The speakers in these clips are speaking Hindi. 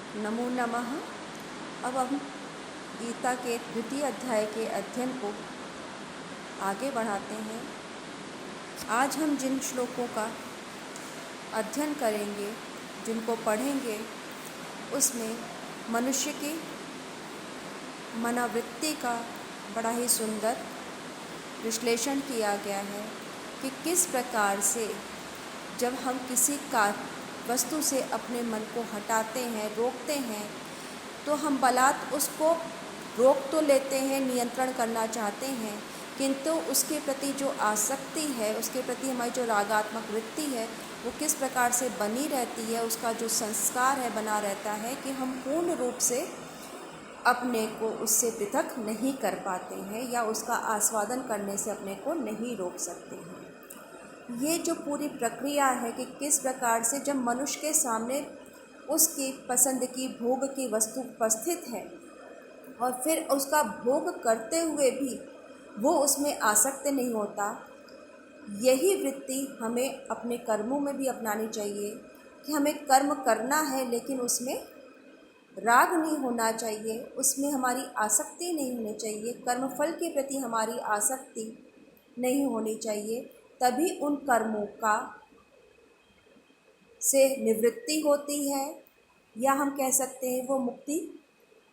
नमो नमः। अब हम गीता के द्वितीय अध्याय के अध्ययन को आगे बढ़ाते हैं। आज हम जिन श्लोकों का अध्ययन करेंगे, जिनको पढ़ेंगे, उसमें मनुष्य की मनोवृत्ति का बड़ा ही सुंदर विश्लेषण किया गया है कि किस प्रकार से जब हम किसी वस्तु से अपने मन को हटाते हैं, रोकते हैं, तो हम बलात् उसको रोक तो लेते हैं, नियंत्रण करना चाहते हैं, किंतु उसके प्रति जो आसक्ति है, उसके प्रति हमारी जो रागात्मक वृत्ति है, वो किस प्रकार से बनी रहती है, उसका जो संस्कार है बना रहता है कि हम पूर्ण रूप से अपने को उससे पृथक नहीं कर पाते हैं या उसका आस्वादन करने से अपने को नहीं रोक सकते हैं। ये जो पूरी प्रक्रिया है कि किस प्रकार से जब मनुष्य के सामने उसकी पसंद की भोग की वस्तु उपस्थित है और फिर उसका भोग करते हुए भी वो उसमें आसक्त नहीं होता, यही वृत्ति हमें अपने कर्मों में भी अपनानी चाहिए कि हमें कर्म करना है लेकिन उसमें राग नहीं होना चाहिए, उसमें हमारी आसक्ति नहीं होनी चाहिए, कर्मफल के प्रति हमारी आसक्ति नहीं होनी चाहिए। तभी उन कर्मों का से निवृत्ति होती है, या हम कह सकते हैं वो मुक्ति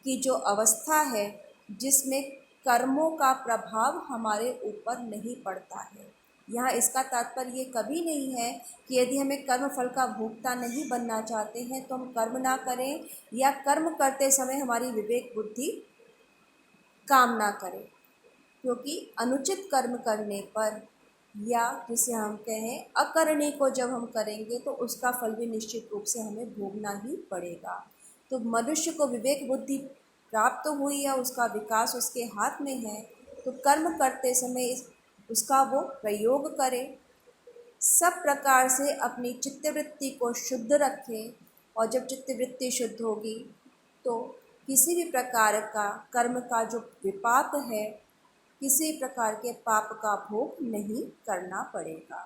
की जो अवस्था है जिसमें कर्मों का प्रभाव हमारे ऊपर नहीं पड़ता है। यहाँ इसका तात्पर्य ये कभी नहीं है कि यदि हमें कर्म फल का भोक्ता नहीं बनना चाहते हैं तो हम कर्म ना करें, या कर्म करते समय हमारी विवेक बुद्धि काम ना करे, क्योंकि अनुचित कर्म करने पर, या जिसे हम कहें अकरणी को जब हम करेंगे तो उसका फल भी निश्चित रूप से हमें भोगना ही पड़ेगा। तो मनुष्य को विवेक बुद्धि प्राप्त हुई या उसका विकास उसके हाथ में है, तो कर्म करते समय उसका वो प्रयोग करे, सब प्रकार से अपनी चित्तवृत्ति को शुद्ध रखें, और जब चित्तवृत्ति शुद्ध होगी तो किसी भी प्रकार का कर्म का जो विपाक है, किसी प्रकार के पाप का भोग नहीं करना पड़ेगा।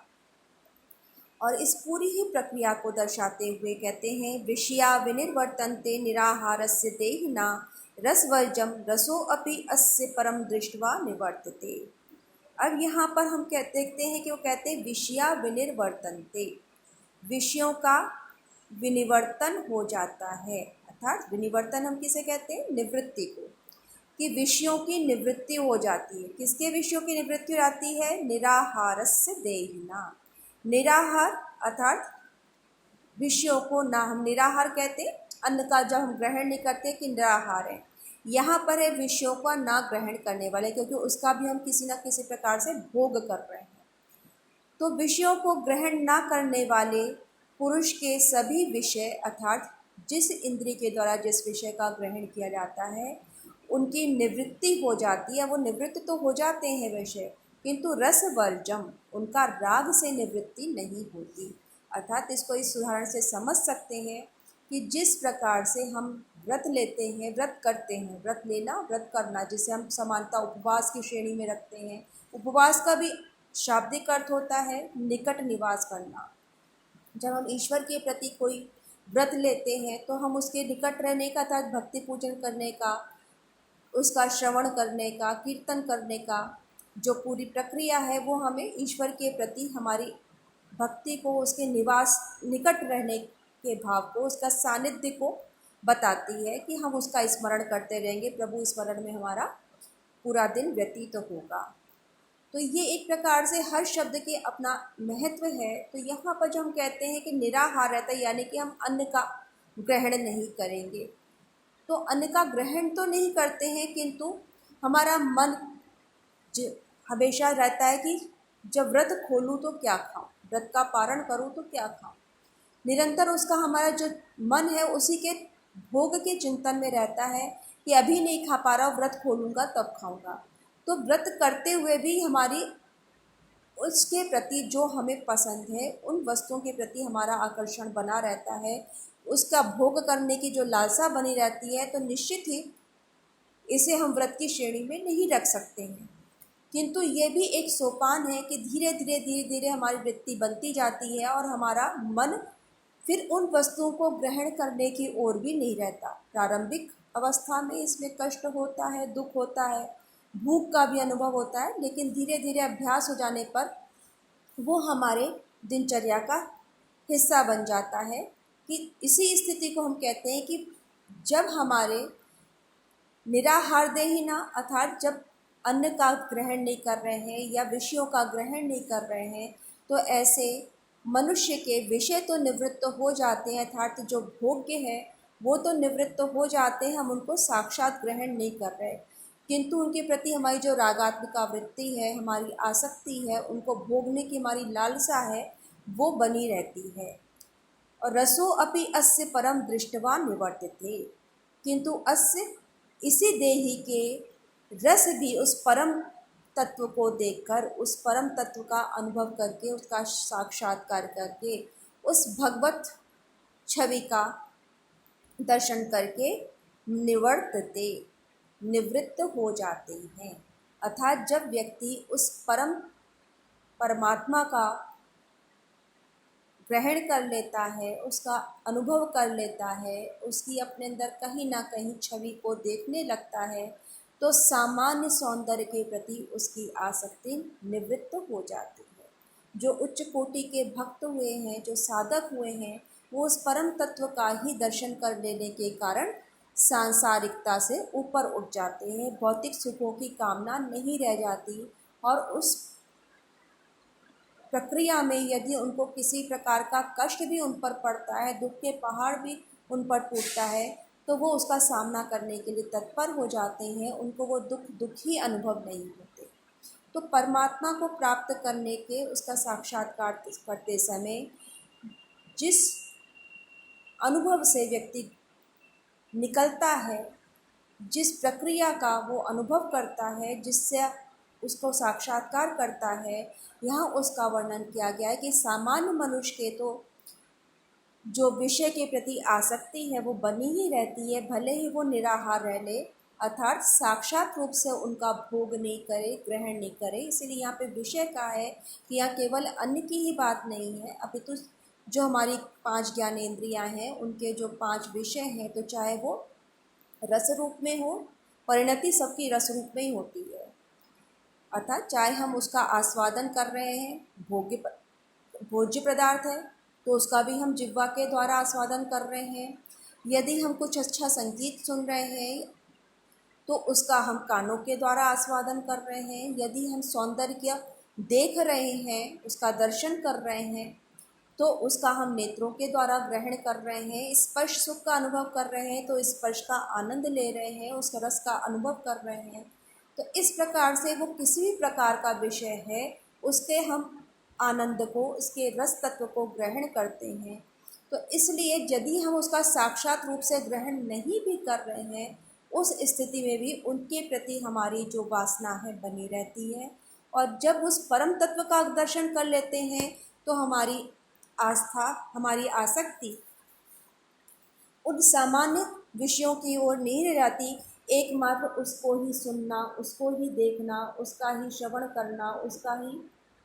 और इस पूरी ही प्रक्रिया को दर्शाते हुए कहते हैं, विषया विनिर्वर्तन्ते निराहारस्य देहिना रसवर्जम रसो अपि अस्य परम दृष्ट्वा निवर्तते। अब यहाँ पर हम देखते हैं कि वो कहते हैं विषया विनिर्वर्तन्ते, विषयों का विनिवर्तन हो जाता है। अर्थात विनिवर्तन हम किसे कहते हैं? निवृत्ति को, कि विषयों की निवृत्ति हो जाती है। किसके विषयों की निवृत्ति हो जाती है? निराहारस्य देहिना। निराहार अर्थात विषयों को ना हम निराहार कहते, अन्न का जब हम ग्रहण नहीं करते कि निराहार है, यहाँ पर है विषयों का ना ग्रहण करने वाले, क्योंकि उसका भी हम किसी न किसी प्रकार से भोग कर रहे हैं। तो विषयों को ग्रहण ना करने वाले पुरुष के सभी विषय, अर्थात जिस इंद्रिय के द्वारा जिस विषय का ग्रहण किया जाता है, उनकी निवृत्ति हो जाती है। वो निवृत्त तो हो जाते हैं विषय, किंतु रसवर्जम, उनका राग से निवृत्ति नहीं होती। अर्थात इसको इस उदाहरण से समझ सकते हैं कि जिस प्रकार से हम व्रत लेते हैं, व्रत करते हैं, व्रत लेना, व्रत करना, जिसे हम समानता उपवास की श्रेणी में रखते हैं। उपवास का भी शाब्दिक अर्थ होता है निकट निवास करना। जब हम ईश्वर के प्रति कोई व्रत लेते हैं तो हम उसके निकट रहने का, अर्थात भक्ति पूजन करने का, उसका श्रवण करने का, कीर्तन करने का जो पूरी प्रक्रिया है, वो हमें ईश्वर के प्रति हमारी भक्ति को, उसके निवास निकट रहने के भाव को, उसका सानिध्य को बताती है कि हम उसका स्मरण करते रहेंगे, प्रभु स्मरण में हमारा पूरा दिन व्यतीत होगा। तो ये एक प्रकार से हर शब्द के अपना महत्व है। तो यहाँ पर जो हम कहते हैं कि निराहार रहता है, यानी कि हम अन्न का ग्रहण नहीं करेंगे। तो अन्न का ग्रहण तो नहीं करते हैं, किंतु हमारा मन हमेशा रहता है कि जब व्रत खोलूँ तो क्या खाऊं, व्रत का पारण करूँ तो क्या खाऊं। निरंतर उसका हमारा जो मन है उसी के भोग के चिंतन में रहता है कि अभी नहीं खा पा रहा हूँ, व्रत खोलूँगा तब खाऊँगा। तो व्रत करते हुए भी हमारी उसके प्रति जो हमें पसंद है, उन वस्तुओं के प्रति हमारा आकर्षण बना रहता है, उसका भोग करने की जो लालसा बनी रहती है, तो निश्चित ही इसे हम व्रत की श्रेणी में नहीं रख सकते हैं। किंतु ये भी एक सोपान है कि धीरे धीरे हमारी वृत्ति बनती जाती है और हमारा मन फिर उन वस्तुओं को ग्रहण करने की ओर भी नहीं रहता। प्रारंभिक अवस्था में इसमें कष्ट होता है, दुख होता है, भूख का भी अनुभव होता है, लेकिन धीरे धीरे अभ्यास हो जाने पर वो हमारे दिनचर्या का हिस्सा बन जाता है। कि इसी स्थिति को हम कहते हैं कि जब हमारे निराहार देहिना अर्थात जब अन्न का ग्रहण नहीं कर रहे हैं या विषयों का ग्रहण नहीं कर रहे हैं, तो ऐसे मनुष्य के विषय तो निवृत्त हो जाते हैं, अर्थात जो भोग्य है वो तो निवृत्त हो जाते हैं, हम उनको साक्षात ग्रहण नहीं कर रहे, किंतु उनके प्रति हमारी जो रागात्मिका वृत्ति है, हमारी आसक्ति है, उनको भोगने की हमारी लालसा है, वो बनी रहती है। और रसो अपि अस्य परम दृष्टवा निवर्तते, किंतु अस्य इसी देही के रस भी उस परम तत्व को देखकर, उस परम तत्व का अनुभव करके, उसका साक्षात्कार करके, उस भगवत छवि का दर्शन करके निवर्तते, निवृत्त हो जाते हैं। अर्थात जब व्यक्ति उस परमात्मा का ग्रहण कर लेता है, उसका अनुभव कर लेता है, उसकी अपने अंदर कहीं ना कहीं छवि को देखने लगता है, तो सामान्य सौंदर्य के प्रति उसकी आसक्ति निवृत्त हो जाती है। जो उच्च कोटि के भक्त हुए हैं, जो साधक हुए हैं, वो उस परम तत्व का ही दर्शन कर लेने के कारण सांसारिकता से ऊपर उठ जाते हैं, भौतिक सुखों की कामना नहीं रह जाती, और उस प्रक्रिया में यदि उनको किसी प्रकार का कष्ट भी उन पर पड़ता है, दुख के पहाड़ भी उन पर टूटता है, तो वो उसका सामना करने के लिए तत्पर हो जाते हैं, उनको वो दुख ही अनुभव नहीं होते। तो परमात्मा को प्राप्त करने के, उसका साक्षात्कार करते समय जिस अनुभव से व्यक्ति निकलता है, जिस प्रक्रिया का वो अनुभव करता है, जिससे उसको साक्षात्कार करता है, यहाँ उसका वर्णन किया गया है कि सामान्य मनुष्य के तो जो विषय के प्रति आसक्ति है वो बनी ही रहती है, भले ही वो निराहार रह ले, अर्थात साक्षात रूप से उनका भोग नहीं करे, ग्रहण नहीं करे। इसीलिए यहाँ पे विषय का है कि यहाँ केवल अन्न की ही बात नहीं है, अपितु जो हमारी 5 ज्ञानेंद्रियाँ हैं, उनके जो 5 विषय हैं, तो चाहे वो रस रूप में हो, परिणति सबकी रस रूप में ही होती है, अर्थात चाहे हम उसका आस्वादन कर रहे हैं, भोज्य पदार्थ है, तो उसका भी हम जिह्वा के द्वारा आस्वादन कर रहे हैं। यदि हम कुछ अच्छा संगीत सुन रहे हैं, तो उसका हम कानों के द्वारा आस्वादन कर रहे हैं। यदि हम सौंदर्य देख रहे हैं, उसका दर्शन कर रहे हैं, तो उसका हम नेत्रों के द्वारा ग्रहण कर रहे हैं। स्पर्श सुख का अनुभव कर रहे हैं, तो स्पर्श का आनंद ले रहे हैं, उस रस का अनुभव कर रहे हैं। तो इस प्रकार से वो किसी भी प्रकार का विषय है, उसके हम आनंद को, उसके रस तत्व को ग्रहण करते हैं। तो इसलिए यदि हम उसका साक्षात रूप से ग्रहण नहीं भी कर रहे हैं, उस स्थिति में भी उनके प्रति हमारी जो वासना है बनी रहती है। और जब उस परम तत्व का दर्शन कर लेते हैं, तो हमारी आस्था, हमारी आसक्ति उन सामान्य विषयों की ओर नहीं रह जाती, एकमात्र उसको ही सुनना, उसको ही देखना, उसका ही श्रवण करना, उसका ही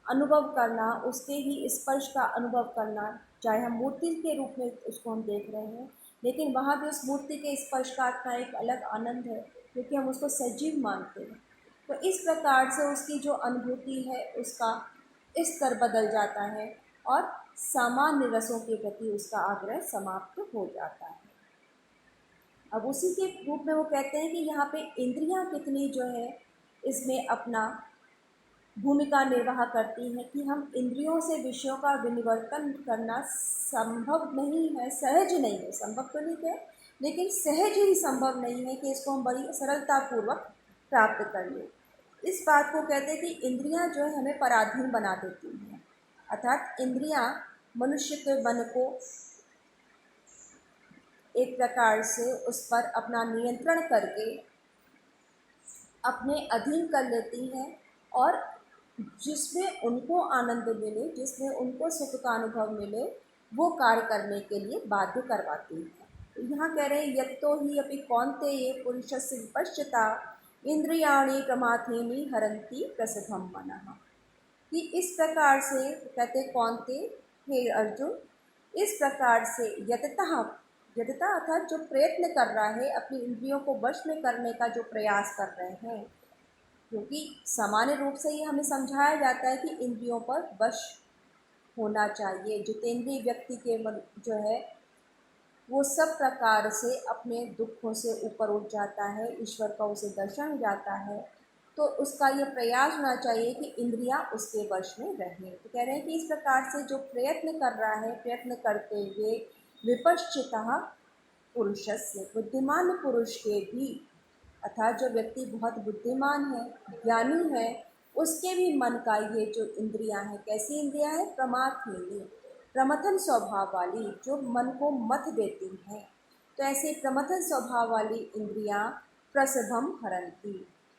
अनुभव करना, उसके ही स्पर्श का अनुभव करना। चाहे हम मूर्ति के रूप में उसको हम देख रहे हैं, लेकिन वहाँ भी उस मूर्ति के स्पर्श का अपना एक अलग आनंद है, क्योंकि हम उसको सजीव मानते हैं। तो इस प्रकार से उसकी जो अनुभूति है, उसका स्तर बदल जाता है और सामान्य रसों के प्रति उसका आग्रह समाप्त हो जाता है। अब उसी के रूप में वो कहते हैं कि यहाँ पे इंद्रियां कितनी जो है इसमें अपना भूमिका निर्वाह करती हैं, कि हम इंद्रियों से विषयों का विनिवर्तन करना संभव नहीं है, सहज नहीं है। संभव तो नहीं है, लेकिन सहज ही संभव नहीं है कि इसको हम बड़ी सरलतापूर्वक प्राप्त कर लें। इस बात को कहते हैं कि इंद्रियां जो है हमें पराधीन बना देती हैं, अर्थात इंद्रियां मनुष्य के मन को एक प्रकार से उस पर अपना नियंत्रण करके अपने अधीन कर लेती हैं, और जिसमें उनको आनंद मिले, जिसमें उनको सुख का अनुभव मिले, वो कार्य करने के लिए बाध्य करवाती हैं। तो यहाँ कह रहे हैं यत्तो ही अपि कौन्तेय पुरुषस्य विपश्चिता इंद्रियाणि प्रमाथेनि हरन्ति प्रसिद्धम मनः। कि इस प्रकार से कहते कौन्तेय, हे अर्जुन, इस प्रकार से यततः यतता अर्थात जो प्रयत्न कर रहा है, अपनी इंद्रियों को वश में करने का जो प्रयास कर रहे हैं, क्योंकि सामान्य रूप से ये हमें समझाया जाता है कि इंद्रियों पर वश होना चाहिए। जितेंद्रिय व्यक्ति के मन जो है वो सब प्रकार से अपने दुखों से ऊपर उठ जाता है, ईश्वर का उसे दर्शन हो जाता है। तो उसका ये प्रयास होना चाहिए कि इंद्रियां उसके वश में रहें। तो कह रहे हैं कि इस प्रकार से जो प्रयत्न कर रहा है, प्रयत्न करते हुए विपश्चितः पुरुषस्य, बुद्धिमान पुरुष के भी, अर्थात जो व्यक्ति बहुत बुद्धिमान है, ज्ञानी है, उसके भी मन का ये जो इंद्रियां हैं, कैसी इंद्रियां हैं? प्रमाथहीनी, प्रमथन स्वभाव वाली, जो मन को मत देती हैं। तो ऐसे प्रमथन स्वभाव वाली इंद्रियां प्रसभम हरंती,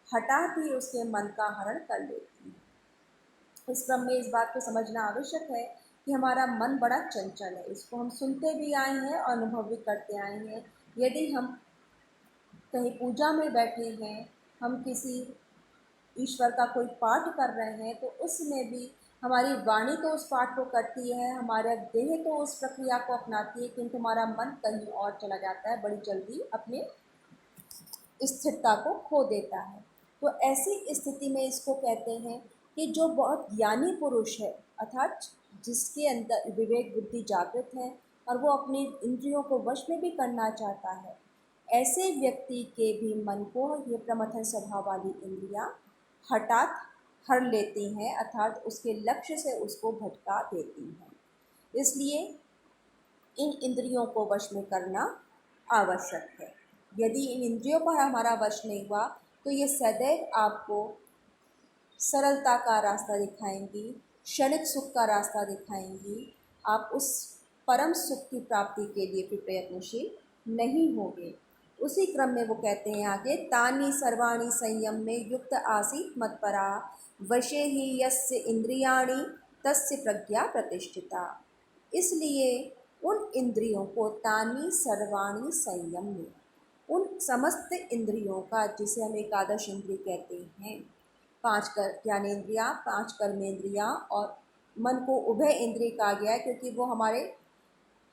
हठात ही उसके मन का हरण कर लेती हैं। इस क्रम में इस बात को समझना आवश्यक है कि हमारा मन बड़ा चंचल है। इसको हम सुनते भी आए हैं और अनुभव भी करते आए हैं। यदि हम कहीं पूजा में बैठे हैं, हम किसी ईश्वर का कोई पाठ कर रहे हैं, तो उसमें भी हमारी वाणी तो उस पाठ को करती है, हमारा देह तो उस प्रक्रिया को अपनाती है, किंतु हमारा मन कहीं और चला जाता है, बड़ी जल्दी अपने स्थिरता को खो देता है। तो ऐसी स्थिति में इसको कहते हैं कि जो बहुत ज्ञानी पुरुष है, अर्थात जिसके अंदर विवेक बुद्धि जागृत है और वो अपनी इंद्रियों को वश में भी करना चाहता है, ऐसे व्यक्ति के भी मन को ये प्रमथन स्वभाव वाली इंद्रियां हठात हर लेती हैं, अर्थात उसके लक्ष्य से उसको भटका देती हैं। इसलिए इन इंद्रियों को वश में करना आवश्यक है। यदि इन इंद्रियों पर हमारा वश नहीं हुआ तो ये सदैव आपको सरलता का रास्ता दिखाएंगी, क्षणिक सुख का रास्ता दिखाएंगी। आप उस परम सुख की प्राप्ति के लिए भी प्रयत्नशील नहीं होंगे। उसी क्रम में वो कहते हैं आगे, तानि सर्वाणि संयम में युक्त आसीत मत्परा, वशे ही यस्य इंद्रियाणि तस्य प्रज्ञा प्रतिष्ठिता। इसलिए उन इंद्रियों को, तानि सर्वाणि संयम में, उन समस्त इंद्रियों का, जिसे हम एकादश इंद्रिय कहते हैं, 5 ज्ञानेंद्रियाँ, 5 कर्मेंद्रियाँ और मन को उभय इंद्रिय कहा गया है, क्योंकि वो हमारे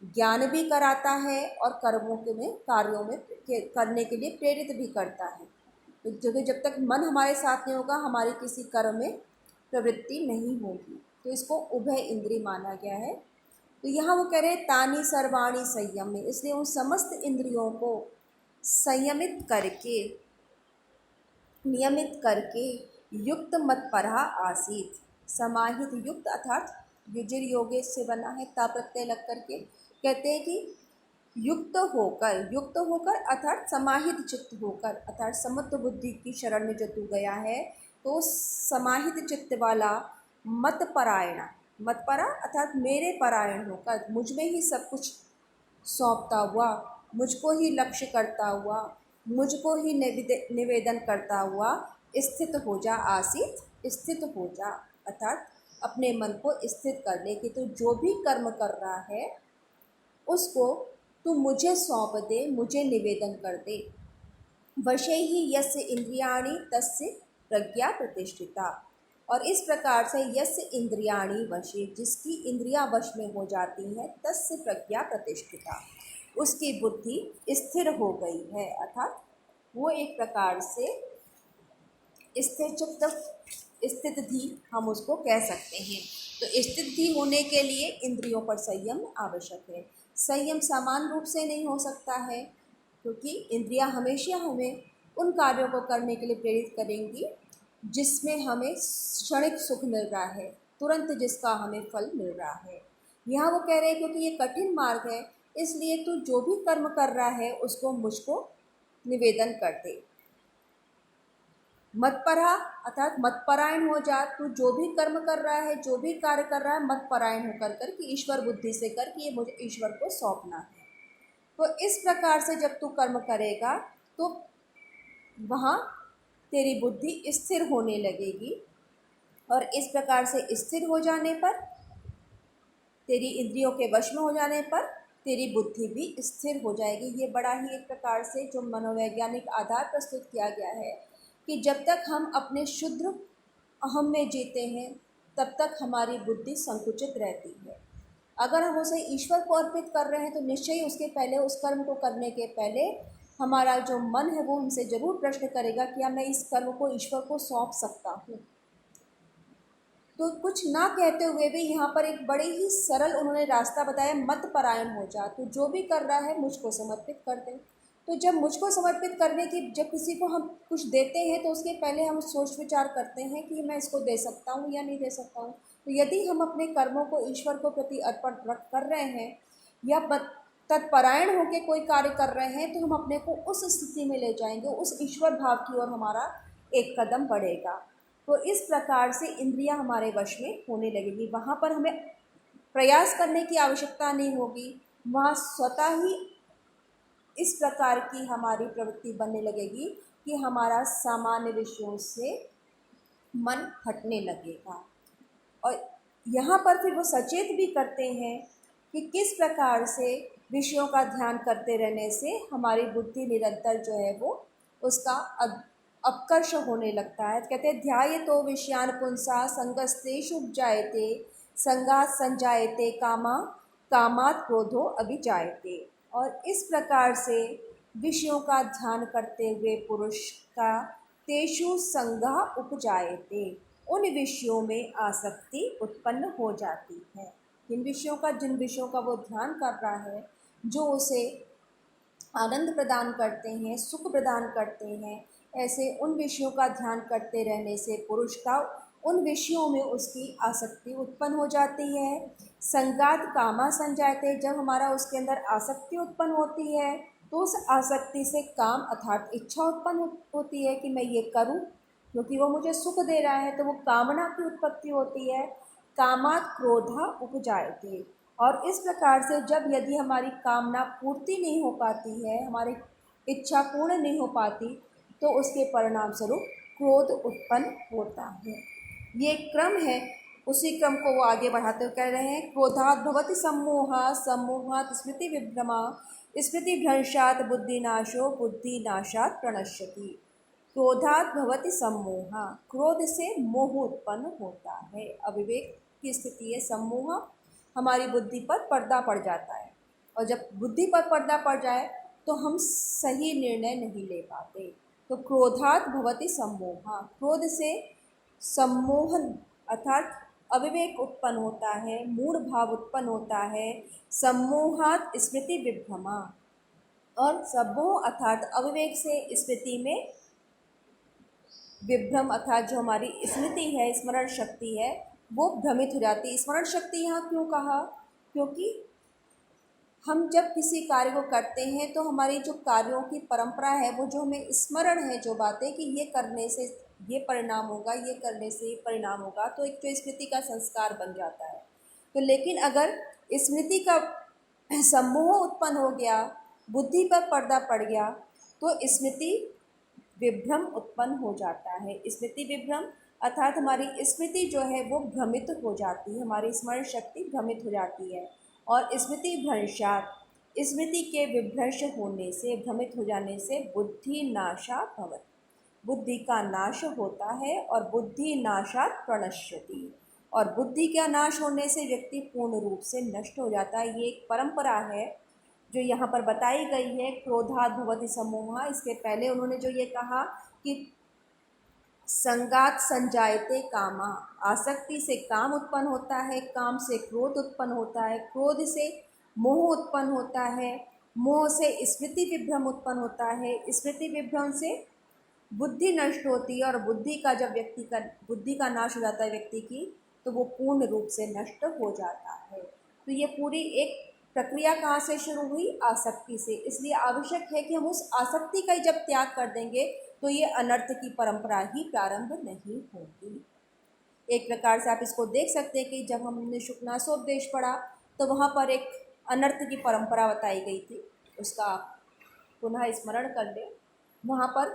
ज्ञान भी कराता है और कर्मों के में, कार्यों में करने के लिए प्रेरित भी करता है। तो जब तक मन हमारे साथ नहीं होगा, हमारी किसी कर्म में प्रवृत्ति नहीं होगी। तो इसको उभय इंद्रिय माना गया है। तो यहाँ वो कह रहे हैं तानि सर्वाणि संयम में, इसलिए उन समस्त इंद्रियों को संयमित करके, नियमित करके युक्त मत्परा आसीत, समाहित, युक्त अर्थात युजिर योगे से बना है, ता प्रत्यय लग करके कहते हैं कि युक्त होकर, युक्त होकर अर्थात समाहित चित्त होकर, अर्थात समत्व बुद्धि की शरण में जो तू गया है, तो समाहित चित्त वाला मतपरायण, मतपरा अर्थात मेरे परायण होकर, मुझ में ही सब कुछ सौंपता हुआ, मुझको ही लक्ष्य करता हुआ, मुझको ही निवेदन करता हुआ स्थित हो जा। आसीत, स्थित हो जा, अर्थात अपने मन को स्थित कर ले कि तू जो भी कर्म कर रहा है उसको तू मुझे सौंप दे, मुझे निवेदन कर दे। वशे ही यस्य इंद्रियाणि तस्य प्रज्ञा प्रतिष्ठिता। और इस प्रकार से यस्य इंद्रियाणि वशे, जिसकी इंद्रियां वश में हो जाती हैं, तस्य प्रज्ञा प्रतिष्ठिता, उसकी बुद्धि स्थिर हो गई है, अर्थात वो एक प्रकार से स्थिर चित्त, स्थिति हम उसको कह सकते हैं। तो स्थिति होने के लिए इंद्रियों पर संयम आवश्यक है। संयम समान रूप से नहीं हो सकता है, क्योंकि इंद्रियां हमेशा हमें उन कार्यों को करने के लिए प्रेरित करेंगी जिसमें हमें क्षणिक सुख मिल रहा है, तुरंत जिसका हमें फल मिल रहा है। यहाँ वो कह रहे हैं क्योंकि ये कठिन मार्ग है, इसलिए तू जो भी कर्म कर रहा है उसको मुझको निवेदन कर दे। मतपरा अर्थात मतपरायण हो जा, तू जो भी कर्म कर रहा है, जो भी कार्य कर रहा है, मतपरायण होकर कर कि ईश्वर बुद्धि से कर कि ये मुझे ईश्वर को सौंपना है। तो इस प्रकार से जब तू कर्म करेगा तो वहाँ तेरी बुद्धि स्थिर होने लगेगी, और इस प्रकार से स्थिर हो जाने पर, तेरी इंद्रियों के वश में हो जाने पर तेरी बुद्धि भी स्थिर हो जाएगी। ये बड़ा ही एक प्रकार से जो मनोवैज्ञानिक आधार प्रस्तुत किया गया है कि जब तक हम अपने शुद्ध अहम में जीते हैं तब तक हमारी बुद्धि संकुचित रहती है। अगर हम उसे ईश्वर को अर्पित कर रहे हैं तो निश्चय ही उसके पहले, उस कर्म को करने के पहले हमारा जो मन है वो हमसे ज़रूर प्रश्न करेगा क्या मैं इस कर्म को ईश्वर को सौंप सकता हूँ। तो कुछ ना कहते हुए भी यहाँ पर एक बड़े ही सरल उन्होंने रास्ता बताया, मत परायण हो जा, तो जो भी कर रहा है मुझको समर्पित कर दे। तो जब मुझको समर्पित करने की, जब किसी को हम कुछ देते हैं तो उसके पहले हम सोच विचार करते हैं कि मैं इसको दे सकता हूँ या नहीं दे सकता हूँ। तो यदि हम अपने कर्मों को ईश्वर को प्रति अर्पण कर रहे हैं या तत्परायण होकर कोई कार्य कर रहे हैं तो हम अपने को उस स्थिति में ले जाएंगे, उस ईश्वर भाव की ओर हमारा एक कदम बढ़ेगा। तो इस प्रकार से इंद्रियां हमारे वश में होने लगेगी। वहाँ पर हमें प्रयास करने की आवश्यकता नहीं होगी, वहाँ स्वतः ही इस प्रकार की हमारी प्रवृत्ति बनने लगेगी कि हमारा सामान्य विषयों से मन हटने लगेगा। और यहाँ पर फिर वो सचेत भी करते हैं कि किस प्रकार से विषयों का ध्यान करते रहने से हमारी बुद्धि निरंतर जो है वो उसका अपकर्ष होने लगता है। कहते हैं ध्यायतो विषयान पुंसा संगस्तेषु उपजायते संगात संजायते कामा कामात् क्रोधो अभिजायते। और इस प्रकार से विषयों का ध्यान करते हुए पुरुष का तेषु संगा उपजायते, उन विषयों में आसक्ति उत्पन्न हो जाती है। जिन विषयों का वो ध्यान कर रहा है, जो उसे आनंद प्रदान करते हैं, सुख प्रदान करते हैं, ऐसे उन विषयों का ध्यान करते रहने से पुरुष का उन विषयों में उसकी आसक्ति उत्पन्न हो जाती है। संगात कामा संजायते, जब हमारा उसके अंदर आसक्ति उत्पन्न होती है तो उस आसक्ति से काम अर्थात इच्छा उत्पन्न होती है कि मैं ये करूं क्योंकि वो मुझे सुख दे रहा है, तो वो कामना की उत्पत्ति होती है। कामात् क्रोधा उपजायते। और इस प्रकार से जब यदि हमारी कामना पूर्ति नहीं हो पाती है, हमारी इच्छा पूर्ण नहीं हो पाती, तो उसके परिणाम स्वरूप क्रोध उत्पन्न होता है। ये क्रम है, उसी क्रम को वो आगे बढ़ाते हुए कह रहे हैं क्रोधात् भवति सम्मोहः सम्मोहात् स्मृति विभ्रमा स्मृति भ्रंशात् बुद्धिनाशो बुद्धिनाशात् प्रणश्यति। क्रोधात् भवति सम्मोहः, क्रोध से मोह उत्पन्न होता है, अविवेक की स्थिति है। सम्मोह हमारी बुद्धि पर पर्दा पड़ जाता है, और जब बुद्धि पर पर्दा पड़ जाए तो हम सही निर्णय नहीं ले पाते। तो क्रोधात् भवति सम्मोहः, क्रोध से सम्मोहन अर्थात अविवेक उत्पन्न होता है, मूढ़ भाव उत्पन्न होता है। सम्मोहात् स्मृति विभ्रमा, और सम्मोह अर्थात अविवेक से स्मृति में विभ्रम अर्थात जो हमारी स्मृति है, स्मरण शक्ति है, वो भ्रमित हो जाती है। स्मरण शक्ति यहाँ क्यों कहा? क्योंकि हम जब किसी कार्य को करते हैं तो हमारी जो कार्यों की परंपरा है, वो जो हमें स्मरण है जो बातें कि ये करने से ये परिणाम होगा, ये करने से ये परिणाम होगा, तो एक जो स्मृति का संस्कार बन जाता है। तो लेकिन अगर स्मृति का सम्मोह उत्पन्न हो गया, बुद्धि पर पर्दा पड़ गया, तो स्मृति विभ्रम उत्पन्न हो जाता है। स्मृति विभ्रम अर्थात हमारी स्मृति जो है वो भ्रमित हो जाती है, हमारी स्मरण शक्ति भ्रमित हो जाती है। और स्मृति भ्रंशात्, स्मृति के विभ्रंश होने से, भ्रमित हो जाने से बुद्धि नाशा भवति, बुद्धि का नाश होता है। और बुद्धि नाशात् प्रणश्यति, और बुद्धि का नाश होने से व्यक्ति पूर्ण रूप से नष्ट हो जाता है। ये एक परंपरा है जो यहाँ पर बताई गई है, क्रोधात् भवति सम्मोहः। इसके पहले उन्होंने जो ये कहा कि संगात संजायते कामा, आसक्ति से काम उत्पन्न होता है, काम से क्रोध उत्पन्न होता है, क्रोध से मोह उत्पन्न होता है, मोह से स्मृति विभ्रम उत्पन्न होता है, स्मृति विभ्रम से बुद्धि नष्ट होती है। और बुद्धि का जब बुद्धि का नाश हो जाता है व्यक्ति की, तो वो पूर्ण रूप से नष्ट हो जाता है। तो ये पूरी एक प्रक्रिया कहाँ से शुरू हुई? आसक्ति से। इसलिए आवश्यक है कि हम उस आसक्ति का ही जब त्याग कर देंगे तो ये अनर्थ की परंपरा ही प्रारंभ नहीं होगी। एक प्रकार से आप इसको देख सकते हैं कि जब हमने शुक्नासोपदेश पढ़ा तो वहाँ पर एक अनर्थ की परंपरा बताई गई थी, उसका पुनः स्मरण कर लें। वहाँ पर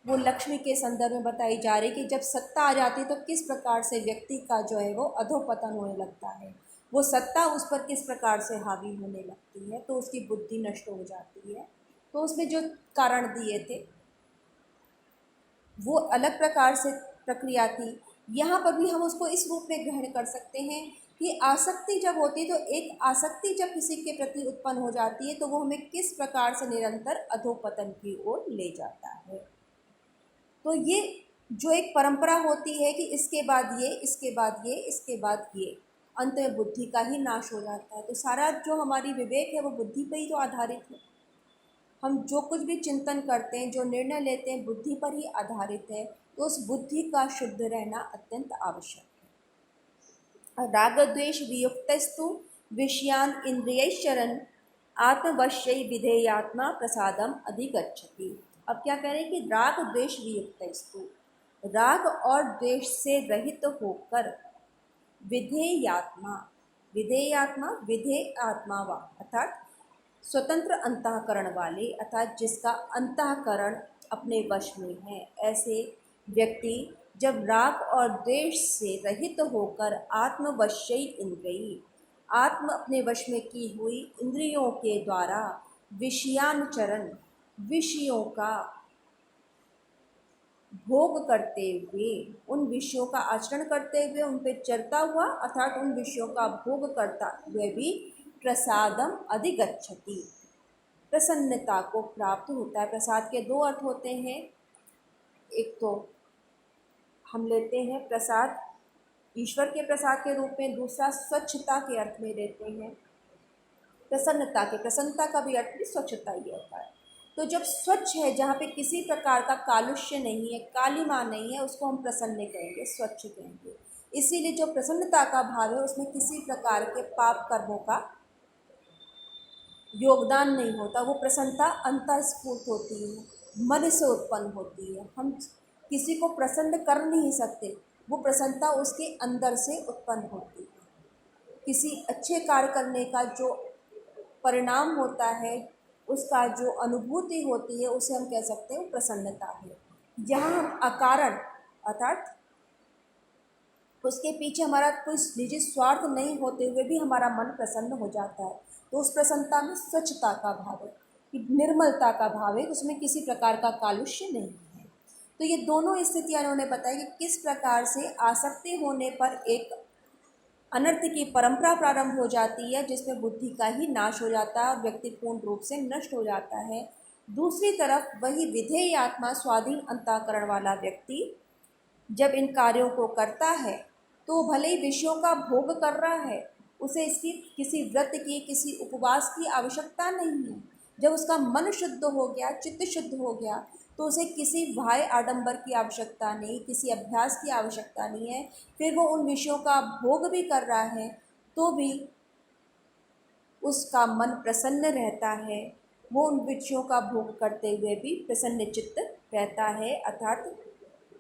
वो लक्ष्मी के संदर्भ में बताई जा रही कि जब सत्ता आ जाती है तो किस प्रकार से व्यक्ति का जो है वो अधोपतन होने लगता है, वो सत्ता उस पर किस प्रकार से हावी होने लगती है, तो उसकी बुद्धि नष्ट हो जाती है। तो उसमें जो कारण दिए थे वो अलग प्रकार से प्रक्रिया थी। यहाँ पर भी हम उसको इस रूप में ग्रहण कर सकते हैं कि आसक्ति जब होती है, तो एक आसक्ति जब किसी के प्रति उत्पन्न हो जाती है तो वो हमें किस प्रकार से निरंतर अधोपतन की ओर ले जाता है। तो ये जो एक परंपरा होती है कि इसके बाद ये, इसके बाद ये, इसके बाद ये, अंत में बुद्धि का ही नाश हो जाता है। तो सारा जो हमारी विवेक है वो बुद्धि पर ही तो आधारित है। हम जो कुछ भी चिंतन करते हैं, जो निर्णय लेते हैं, बुद्धि पर ही आधारित है। तो उस बुद्धि का शुद्ध रहना अत्यंत आवश्यक है। राग द्वेष वियुक्तस्तु विषयान इंद्रियैश्चरन् आत्मवश्यै विधेयात्मा प्रसादम अधिगच्छति। अब क्या कह रहे हैं कि राग द्वेष वियुक्तस्तु, राग और द्वेष से रहित होकर विधेयात्मा, विधेयात्मा विधेय आत्मा वा अर्थात स्वतंत्र अंतःकरण वाले, अर्थात जिसका अंतःकरण अपने वश में है, ऐसे व्यक्ति जब राग और द्वेष से रहित होकर आत्मवश्यई इंद्रिय, आत्म अपने वश में की हुई इंद्रियों के द्वारा विषयानुचरण, विषयों का भोग करते हुए, उन विषयों का आचरण करते हुए, उन पे चलता हुआ, अर्थात उन विषयों का भोग करता हुए भी प्रसादम अधिगच्छति, प्रसन्नता को प्राप्त होता है। प्रसाद के दो अर्थ होते हैं, एक तो हम लेते हैं प्रसाद ईश्वर के प्रसाद के रूप में, दूसरा स्वच्छता के अर्थ में लेते हैं प्रसन्नता के। प्रसन्नता का भी अर्थ भी स्वच्छता ही होता है। तो जब स्वच्छ है, जहाँ पे किसी प्रकार का कालुष्य नहीं है, कालिमा नहीं है, उसको हम प्रसन्न कहेंगे, स्वच्छ कहेंगे। इसीलिए जो प्रसन्नता का भाव है उसमें किसी प्रकार के पाप कर्मों का योगदान नहीं होता। वो प्रसन्नता अंतःस्फूर्त होती है, मन से उत्पन्न होती है। हम किसी को प्रसन्न कर नहीं सकते, वो प्रसन्नता उसके अंदर से उत्पन्न होती है। किसी अच्छे कार्य करने का जो परिणाम होता है, उसका जो अनुभूति होती है, उसे हम कह सकते हैं प्रसन्नता है। जहाँ हम अकारण अर्थात उसके पीछे हमारा कोई निजी स्वार्थ नहीं होते हुए भी हमारा मन प्रसन्न हो जाता है, तो उस प्रसन्नता में स्वच्छता का भाव है, कि निर्मलता का भाव है, उसमें किसी प्रकार का कालुष्य नहीं है। तो ये दोनों स्थितियाँ उन्होंने बताई कि किस प्रकार से आसक्ति होने पर एक अनर्थ की परंपरा प्रारंभ हो जाती है, जिसमें बुद्धि का ही नाश हो जाता है और व्यक्ति पूर्ण रूप से नष्ट हो जाता है। दूसरी तरफ वही विधेय आत्मा, स्वाधीन अंतःकरण वाला व्यक्ति जब इन कार्यों को करता है तो भले ही विषयों का भोग कर रहा है, उसे इसकी किसी व्रत की, किसी उपवास की आवश्यकता नहीं है। जब उसका मन शुद्ध हो गया, चित्त शुद्ध हो गया, तो उसे किसी बाह्य आडंबर की आवश्यकता नहीं, किसी अभ्यास की आवश्यकता नहीं है। फिर वो उन विषयों का भोग भी कर रहा है तो भी उसका मन प्रसन्न रहता है, वो उन विषयों का भोग करते हुए भी प्रसन्न चित्त रहता है, अर्थात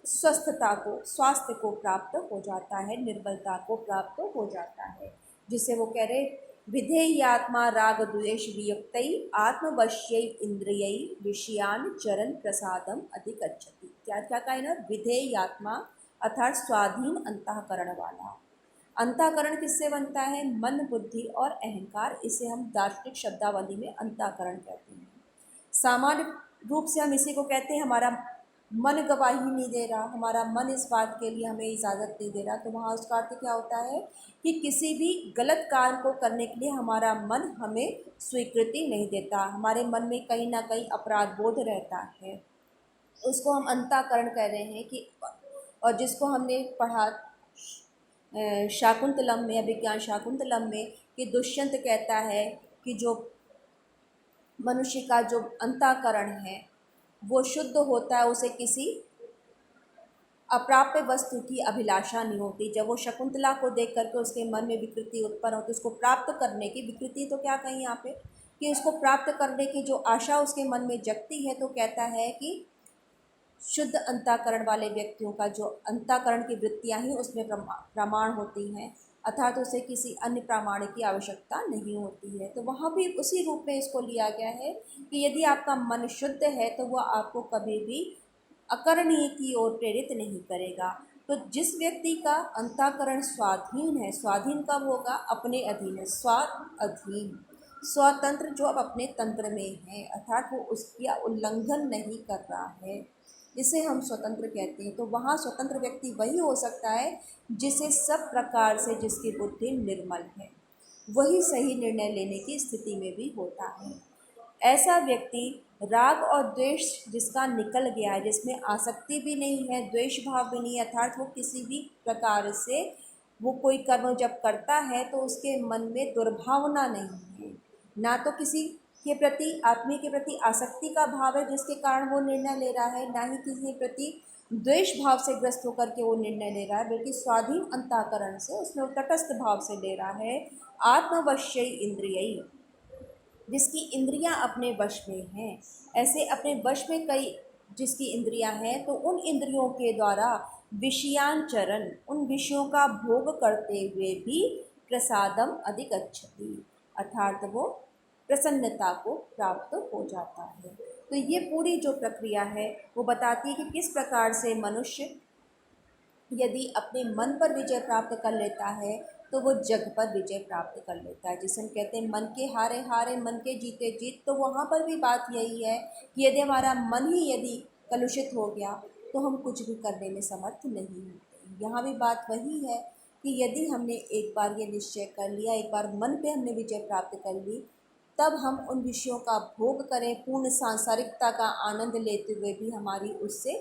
स्वस्थता को, स्वास्थ्य को प्राप्त हो जाता है, निर्बलता को प्राप्त हो जाता है। जिसे वो कह रहे विधेयात्मा राग द्वेष वियुक्तै आत्मवश्यै इंद्रियै विषयान चरण प्रसादम अधिगच्छति। क्या क्या कहा ना, विधेयात्मा अर्थात स्वाधीन अंतःकरण वाला। अंतःकरण किससे बनता है? मन, बुद्धि और अहंकार। इसे हम दार्शनिक शब्दावली में अंतःकरण कहते हैं। सामान्य रूप से हम इसी को कहते हैं हमारा मन गवाही नहीं दे रहा, हमारा मन इस बात के लिए हमें इजाज़त नहीं दे रहा। तो वहाँ उसका अर्थ क्या होता है कि किसी भी गलत कार्य को करने के लिए हमारा मन हमें स्वीकृति नहीं देता, हमारे मन में कहीं ना कहीं अपराध बोध रहता है, उसको हम अंतःकरण कह रहे हैं। कि और जिसको हमने पढ़ा शाकुंतलम में, अभिज्ञान शाकुंतलम में, कि दुष्यंत कहता है कि जो मनुष्य का जो अंतःकरण है वो शुद्ध होता है, उसे किसी अप्राप्य वस्तु की अभिलाषा नहीं होती। जब वो शकुंतला को देख करके उसके मन में विकृति उत्पन्न होती, उसको प्राप्त करने की विकृति, तो क्या कहीं यहाँ पे कि उसको प्राप्त करने की जो आशा उसके मन में जगती है, तो कहता है कि शुद्ध अंतःकरण वाले व्यक्तियों का जो अंतःकरण की वृत्तियाँ ही उसमें प्रमाण होती हैं, अर्थात उसे किसी अन्य प्रमाण की आवश्यकता नहीं होती है। तो वहाँ भी उसी रूप में इसको लिया गया है कि यदि आपका मन शुद्ध है तो वह आपको कभी भी अकरणीय की ओर प्रेरित नहीं करेगा। तो जिस व्यक्ति का अंतःकरण स्वाधीन है, स्वाधीन कब होगा? अपने अधीन है, स्वाधीन, स्वतंत्र, जो अब अपने तंत्र में है, अर्थात वो उसका उल्लंघन नहीं कर रहा है, इसे हम स्वतंत्र कहते हैं। तो वहाँ स्वतंत्र व्यक्ति वही हो सकता है जिसे सब प्रकार से जिसकी बुद्धि निर्मल है, वही सही निर्णय लेने की स्थिति में भी होता है। ऐसा व्यक्ति राग और द्वेष जिसका निकल गया है, जिसमें आसक्ति भी नहीं है, द्वेष भाव भी नहीं है, अर्थात वो किसी भी प्रकार से वो कोई कर्म जब करता है तो उसके मन में दुर्भावना नहीं है, ना तो किसी के प्रति आत्मी के प्रति आसक्ति का भाव है जिसके कारण वो निर्णय ले रहा है, ना ही किसी के प्रति द्वेष भाव से ग्रस्त होकर के वो निर्णय ले रहा है, बल्कि स्वाधीन अंतःकरण से उसमें वो तटस्थ भाव से ले रहा है। आत्मवश्य इंद्रिय, जिसकी इंद्रियां अपने वश में हैं, ऐसे अपने वश में कई जिसकी इंद्रियां हैं, तो उन इंद्रियों के द्वारा विषयांचरण, उन विषयों का भोग करते हुए भी प्रसादम अधिगच्छति, अर्थात वो प्रसन्नता को प्राप्त हो जाता है। तो ये पूरी जो प्रक्रिया है वो बताती है कि किस प्रकार से मनुष्य यदि अपने मन पर विजय प्राप्त कर लेता है तो वो जग पर विजय प्राप्त कर लेता है। जिसे हम कहते हैं मन के हारे हारे मन के जीते जीत, तो वहाँ पर भी बात यही है कि यदि हमारा मन ही यदि कलुषित हो गया तो हम कुछ भी करने में समर्थ नहीं होते। यहाँ भी बात वही है कि यदि हमने एक बार ये निश्चय कर लिया, एक बार मन पे हमने विजय प्राप्त कर ली, तब हम उन विषयों का भोग करें, पूर्ण सांसारिकता का आनंद लेते हुए भी हमारी उससे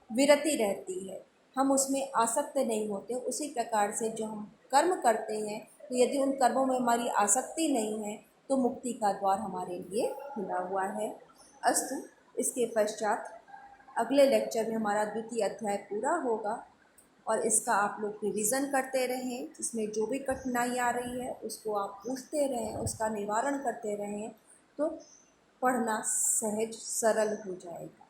विरति रहती है, हम उसमें आसक्त नहीं होते। उसी प्रकार से जो हम कर्म करते हैं, तो यदि उन कर्मों में हमारी आसक्ति नहीं है तो मुक्ति का द्वार हमारे लिए खुला हुआ है। अस्तु, इसके पश्चात अगले लेक्चर में हमारा द्वितीय अध्याय पूरा होगा और इसका आप लोग रिवीजन करते रहें। इसमें जो भी कठिनाई आ रही है उसको आप पूछते रहें, उसका निवारण करते रहें, तो पढ़ना सहज सरल हो जाएगा।